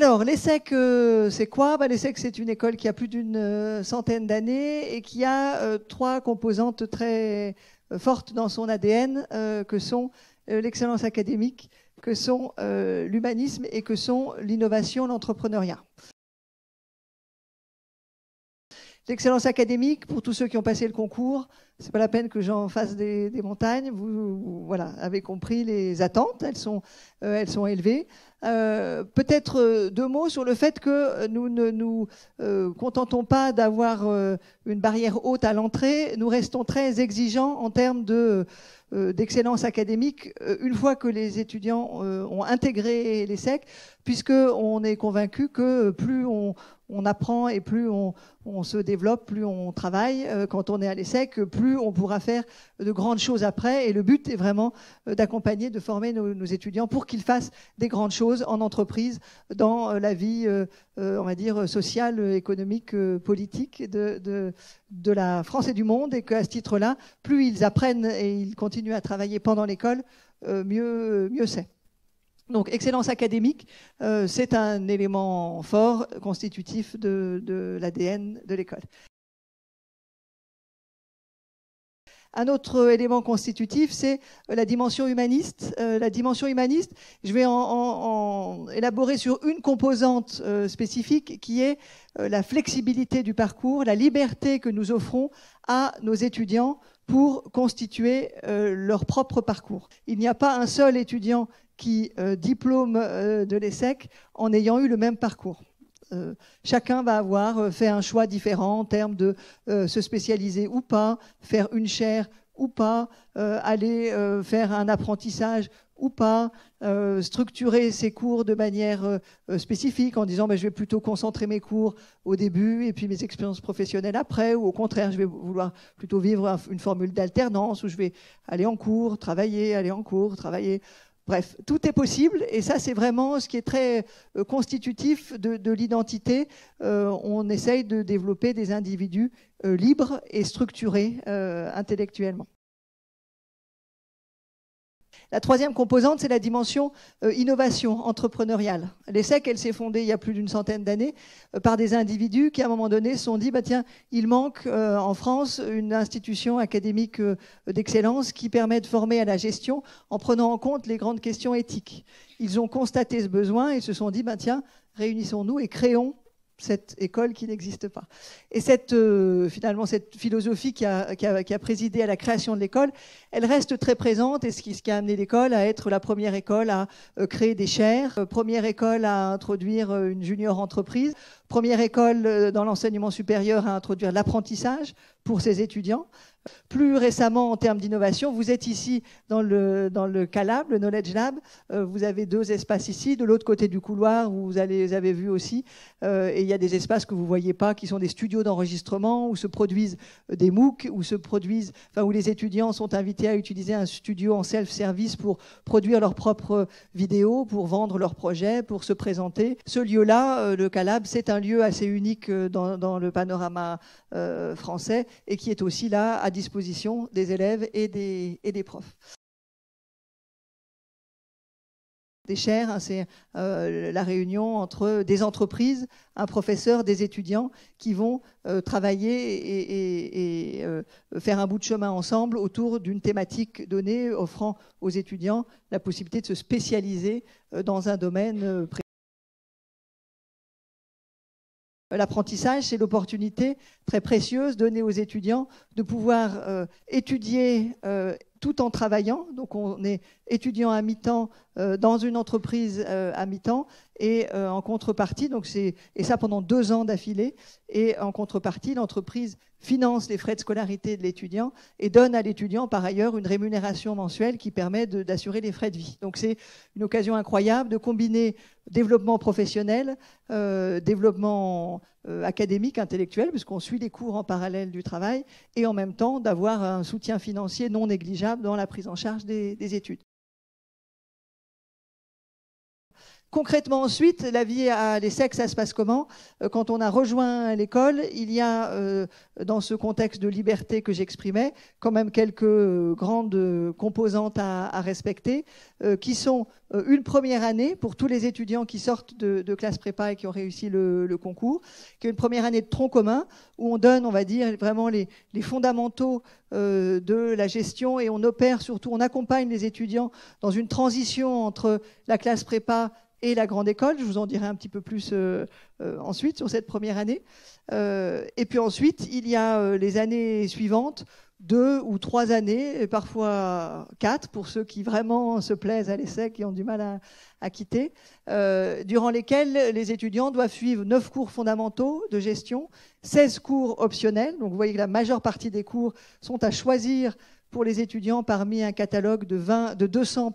Alors, l'ESSEC, c'est quoi? L'ESSEC, c'est une école qui a plus d'une centaine d'années et qui a trois composantes très fortes dans son ADN, que sont l'excellence académique, que sont l'humanisme et que sont l'innovation, l'entrepreneuriat. L'excellence académique, pour tous ceux qui ont passé le concours, c'est pas la peine que j'en fasse des montagnes. Vous voilà, avez compris les attentes, elles sont élevées. Peut-être deux mots sur le fait que nous ne nous contentons pas d'avoir une barrière haute à l'entrée. Nous restons très exigeants en termes d'excellence académique une fois que les étudiants ont intégré l'ESSEC, puisqu'on est convaincu que plus on apprend et plus on se développe, plus on travaille quand on est à l'ESSEC, plus on pourra faire de grandes choses après. Et le but est vraiment d'accompagner, de former nos étudiants pour qu'ils fassent des grandes choses en entreprise, dans la vie, on va dire, sociale, économique, politique de la France et du monde. Et qu'à ce titre-là, plus ils apprennent et ils continuent à travailler pendant l'école, mieux c'est. Donc, excellence académique, c'est un élément fort constitutif de l'ADN de l'école. Un autre élément constitutif, c'est la dimension humaniste. La dimension humaniste, je vais en élaborer sur une composante spécifique qui est la flexibilité du parcours, la liberté que nous offrons à nos étudiants pour constituer leur propre parcours. Il n'y a pas un seul étudiant qui diplôme de l'ESSEC en ayant eu le même parcours. Chacun va avoir fait un choix différent en termes de se spécialiser ou pas, faire une chaire ou pas, aller faire un apprentissage ou pas, structurer ses cours de manière spécifique en disant je vais plutôt concentrer mes cours au début et puis mes expériences professionnelles après, ou au contraire je vais vouloir plutôt vivre une formule d'alternance où je vais aller en cours, travailler, aller en cours, travailler. Bref, tout est possible et ça, c'est vraiment ce qui est très constitutif de l'identité. On essaye de développer des individus libres et structurés intellectuellement. La troisième composante, c'est la dimension innovation entrepreneuriale. L'ESSEC, elle s'est fondée il y a plus d'une centaine d'années par des individus qui, à un moment donné, se sont dit tiens, il manque en France une institution académique d'excellence qui permet de former à la gestion en prenant en compte les grandes questions éthiques. Ils ont constaté ce besoin et se sont dit tiens, réunissons-nous et créons cette école qui n'existe pas. Et finalement, cette philosophie qui a présidé à la création de l'école, elle reste très présente et ce qui a amené l'école à être la première école à créer des chaires, première école à introduire une junior entreprise, première école dans l'enseignement supérieur à introduire l'apprentissage pour ses étudiants. Plus récemment, en termes d'innovation, vous êtes ici dans le Calab, le Knowledge Lab. Vous avez deux espaces ici. De l'autre côté du couloir, vous avez vu aussi. Et il y a des espaces que vous ne voyez pas, qui sont des studios d'enregistrement où se produisent des MOOC, où les étudiants sont invités à utiliser un studio en self-service pour produire leurs propres vidéos, pour vendre leurs projets, pour se présenter. Ce lieu-là, le Calab, c'est un lieu assez unique dans le panorama français et qui est aussi là à disposition des élèves et des profs. Des chaires, c'est la réunion entre des entreprises, un professeur, des étudiants qui vont travailler et faire un bout de chemin ensemble autour d'une thématique donnée, offrant aux étudiants la possibilité de se spécialiser dans un domaine précis. L'apprentissage, c'est l'opportunité très précieuse donnée aux étudiants de pouvoir étudier tout en travaillant. Donc on est étudiant à mi-temps dans une entreprise à mi-temps et en contrepartie, et ça pendant 2 ans d'affilée, et en contrepartie, l'entreprise finance les frais de scolarité de l'étudiant et donne à l'étudiant par ailleurs une rémunération mensuelle qui permet d'assurer les frais de vie. Donc c'est une occasion incroyable de combiner développement professionnel, développement académique, intellectuel, puisqu'on suit les cours en parallèle du travail, et en même temps d'avoir un soutien financier non négligeable dans la prise en charge des études. Concrètement ensuite, la vie à l'ESSEC, ça se passe comment? Quand on a rejoint l'école, il y a, dans ce contexte de liberté que j'exprimais, quand même quelques grandes composantes à respecter, qui sont une première année pour tous les étudiants qui sortent de classe prépa et qui ont réussi le concours, qui est une première année de tronc commun, où on donne, on va dire, vraiment les fondamentaux de la gestion, et on opère surtout, on accompagne les étudiants dans une transition entre la classe prépa et la grande école. Je vous en dirai un petit peu plus ensuite sur cette première année. Et puis ensuite, il y a les années suivantes, 2 ou 3 années, et parfois 4 pour ceux qui vraiment se plaisent à l'ESSEC, qui ont du mal à quitter, durant lesquelles les étudiants doivent suivre 9 cours fondamentaux de gestion, 16 cours optionnels. Donc vous voyez que la majeure partie des cours sont à choisir pour les étudiants parmi un catalogue de 200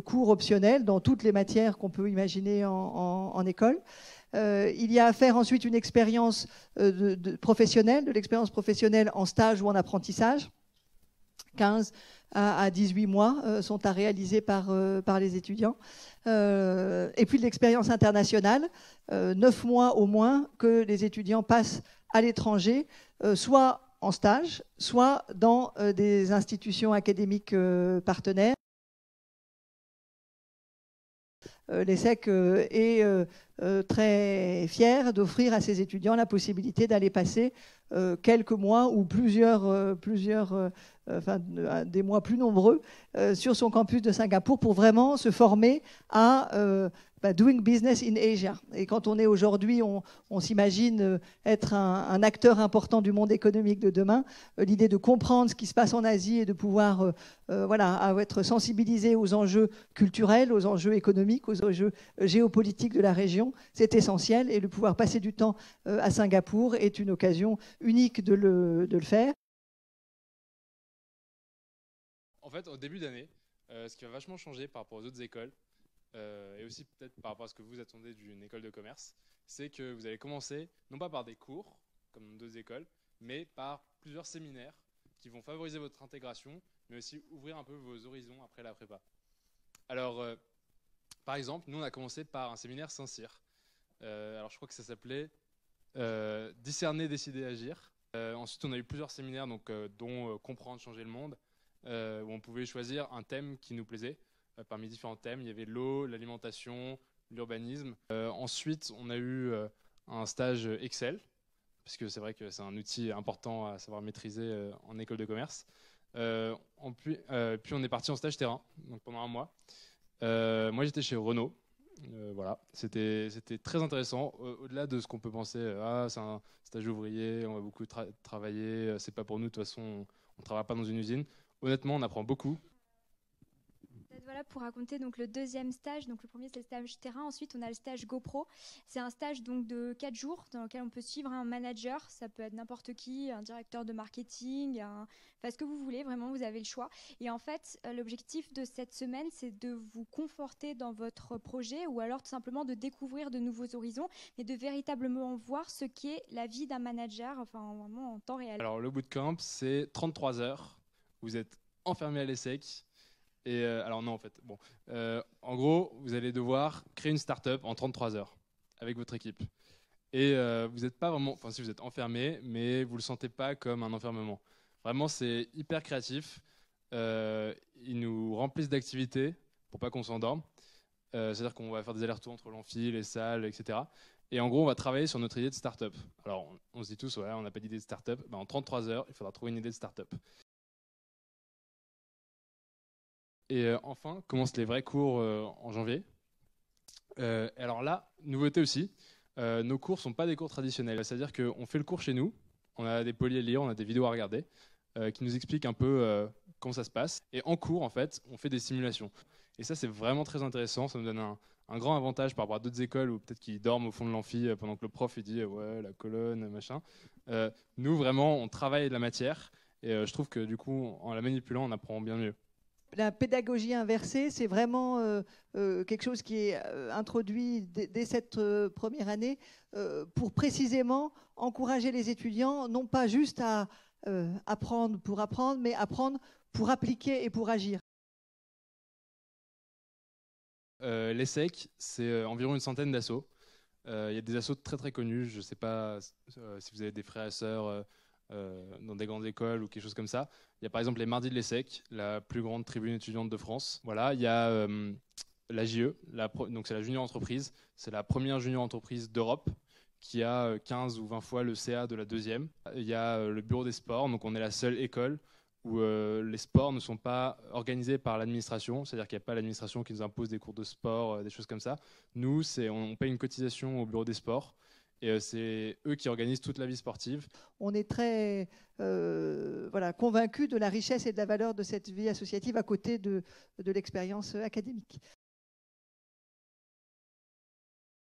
cours optionnels dans toutes les matières qu'on peut imaginer en école. Il y a à faire ensuite une expérience professionnelle, de l'expérience professionnelle en stage ou en apprentissage. 15 à 18 mois sont à réaliser par les étudiants. Et puis de l'expérience internationale, 9 mois au moins que les étudiants passent à l'étranger, soit en stage, soit dans des institutions académiques partenaires. L'ESSEC est très fier d'offrir à ses étudiants la possibilité d'aller passer quelques mois ou des mois plus nombreux sur son campus de Singapour pour vraiment se former à doing business in Asia. Et quand on est aujourd'hui, on s'imagine être un acteur important du monde économique de demain. L'idée de comprendre ce qui se passe en Asie et de pouvoir être sensibilisé aux enjeux culturels, aux enjeux économiques, aux enjeux géopolitiques de la région, c'est essentiel. Et de pouvoir passer du temps à Singapour est une occasion unique de le faire. En fait, au début d'année, ce qui va vachement changer par rapport aux autres écoles, et aussi peut-être par rapport à ce que vous attendez d'une école de commerce, c'est que vous allez commencer, non pas par des cours, comme dans d'autres écoles, mais par plusieurs séminaires qui vont favoriser votre intégration, mais aussi ouvrir un peu vos horizons après la prépa. Alors, par exemple, nous, on a commencé par un séminaire Saint-Cyr. Alors, je crois que ça s'appelait Discerner, décider, agir. Ensuite, on a eu plusieurs séminaires, dont Comprendre, changer le monde, où on pouvait choisir un thème qui nous plaisait. Parmi différents thèmes, il y avait l'eau, l'alimentation, l'urbanisme. Ensuite, on a eu un stage Excel, parce que c'est vrai que c'est un outil important à savoir maîtriser en école de commerce. Puis on est parti en stage terrain, donc pendant un mois. Moi, j'étais chez Renault. Voilà, c'était très intéressant. Au-delà de ce qu'on peut penser, c'est un stage ouvrier, on va beaucoup travailler, c'est pas pour nous, de toute façon, on ne travaille pas dans une usine. Honnêtement, on apprend beaucoup. Voilà pour raconter donc le deuxième stage. Donc le premier c'est le stage terrain, ensuite on a le stage GoPro. C'est un stage donc de 4 jours dans lequel on peut suivre un manager, ça peut être n'importe qui, un directeur de marketing, ce que vous voulez, vraiment vous avez le choix. Et en fait l'objectif de cette semaine c'est de vous conforter dans votre projet ou alors tout simplement de découvrir de nouveaux horizons et de véritablement voir ce qu'est la vie d'un manager, enfin vraiment en temps réel. Alors le bootcamp c'est 33 heures, vous êtes enfermé à l'ESSEC. Et alors non, en fait, bon. En gros, vous allez devoir créer une start-up en 33 heures avec votre équipe. Et vous n'êtes pas vraiment, enfin si vous êtes enfermé, mais vous ne le sentez pas comme un enfermement. Vraiment, c'est hyper créatif. Ils nous remplissent d'activités pour pas qu'on s'endorme. C'est-à-dire qu'on va faire des allers-retours entre l'amphi, les salles, etc. Et en gros, on va travailler sur notre idée de start-up. Alors, on se dit tous, ouais, on n'a pas d'idée de start-up. Ben, en 33 heures, il faudra trouver une idée de start-up. Et enfin, commencent les vrais cours en janvier. Alors là, nouveauté aussi, nos cours ne sont pas des cours traditionnels. C'est-à-dire qu'on fait le cours chez nous, on a des polis à lire, on a des vidéos à regarder, qui nous expliquent un peu comment ça se passe. Et en cours, en fait, on fait des simulations. Et ça, c'est vraiment très intéressant. Ça nous donne un grand avantage par rapport à d'autres écoles où peut-être qu'ils dorment au fond de l'amphi pendant que le prof il dit ouais, la colonne, machin. Nous, vraiment, on travaille la matière. Et je trouve que du coup, en la manipulant, on apprend bien mieux. La pédagogie inversée, c'est vraiment quelque chose qui est introduit dès cette première année pour précisément encourager les étudiants, non pas juste à apprendre pour apprendre, mais apprendre pour appliquer et pour agir. L'ESSEC, c'est environ une centaine d'assos. Il y a des assos très très connus. Je ne sais pas si vous avez des frères et sœurs dans des grandes écoles ou quelque chose comme ça. Il y a par exemple les Mardis de l'ESSEC, la plus grande tribune étudiante de France. Voilà, il y a la JE, donc c'est la junior entreprise. C'est la première junior entreprise d'Europe qui a 15 ou 20 fois le CA de la deuxième. Il y a le bureau des sports, donc on est la seule école où les sports ne sont pas organisés par l'administration, c'est-à-dire qu'il n'y a pas l'administration qui nous impose des cours de sport, des choses comme ça. Nous, on paye une cotisation au bureau des sports et c'est eux qui organisent toute la vie sportive. On est très convaincus de la richesse et de la valeur de cette vie associative à côté de l'expérience académique.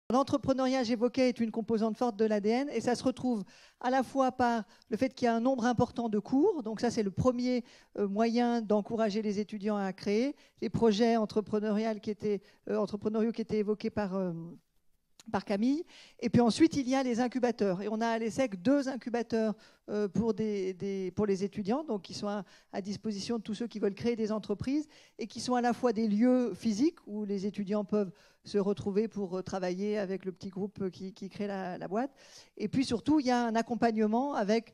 L'entrepreneuriat, j'évoquais, est une composante forte de l'ADN et ça se retrouve à la fois par le fait qu'il y a un nombre important de cours. Donc ça, c'est le premier moyen d'encourager les étudiants à créer. Les projets entrepreneuriaux qui étaient évoqués par Camille. Et puis ensuite, il y a les incubateurs. Et on a à l'ESSEC 2 incubateurs pour les étudiants, donc qui sont à disposition de tous ceux qui veulent créer des entreprises et qui sont à la fois des lieux physiques où les étudiants peuvent se retrouver pour travailler avec le petit groupe qui crée la boîte. Et puis surtout, il y a un accompagnement avec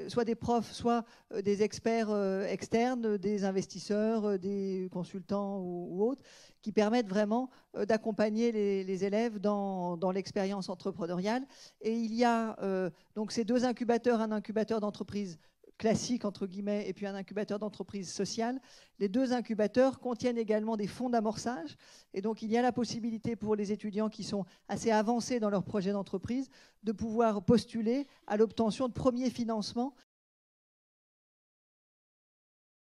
soit des profs, soit des experts externes, des investisseurs, des consultants ou autres, qui permettent vraiment d'accompagner les élèves dans l'expérience entrepreneuriale. Et il y a donc ces 2 incubateurs, un incubateur d'entreprise classique, entre guillemets, et puis un incubateur d'entreprise sociale. Les 2 incubateurs contiennent également des fonds d'amorçage. Et donc, il y a la possibilité pour les étudiants qui sont assez avancés dans leur projet d'entreprise de pouvoir postuler à l'obtention de premiers financements.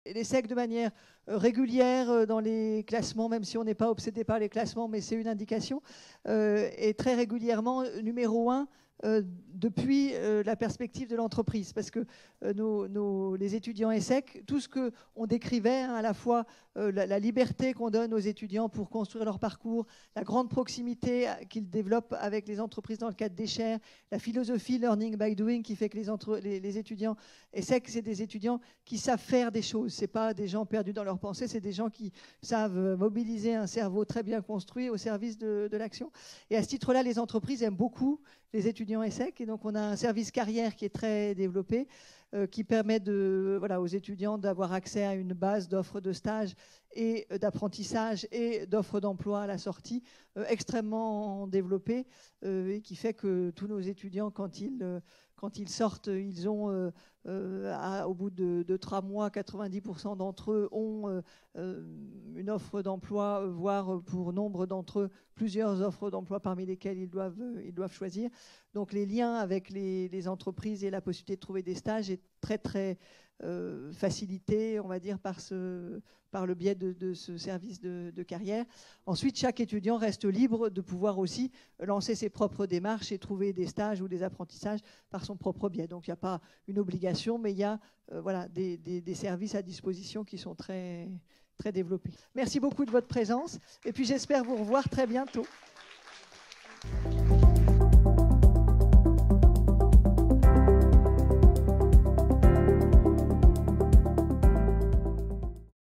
L'ESSEC, de manière régulière dans les classements, même si on n'est pas obsédé par les classements, mais c'est une indication, est très régulièrement numéro 1 depuis la perspective de l'entreprise. Parce que les étudiants ESSEC, tout ce qu'on décrivait, à la fois la liberté qu'on donne aux étudiants pour construire leur parcours, la grande proximité qu'ils développent avec les entreprises dans le cadre des chaires, la philosophie learning by doing qui fait que les étudiants ESSEC, c'est des étudiants qui savent faire des choses. Ce n'est pas des gens perdus dans leur pensée, c'est des gens qui savent mobiliser un cerveau très bien construit au service de l'action. Et à ce titre-là, les entreprises aiment beaucoup les étudiants ESSEC. Et donc, on a un service carrière qui est très développé, qui permet aux étudiants d'avoir accès à une base d'offres de stage et d'apprentissage et d'offres d'emploi à la sortie extrêmement développée et qui fait que tous nos étudiants, quand ils sortent, ils ont, au bout de 3 mois, 90% d'entre eux ont une offre d'emploi, voire pour nombre d'entre eux, plusieurs offres d'emploi parmi lesquelles ils doivent choisir. Donc les liens avec les entreprises et la possibilité de trouver des stages est très, très facilité, on va dire, par le biais de ce service de carrière. Ensuite, chaque étudiant reste libre de pouvoir aussi lancer ses propres démarches et trouver des stages ou des apprentissages par son propre biais. Donc, il n'y a pas une obligation, mais il y a des services à disposition qui sont très, très développés. Merci beaucoup de votre présence et puis j'espère vous revoir très bientôt.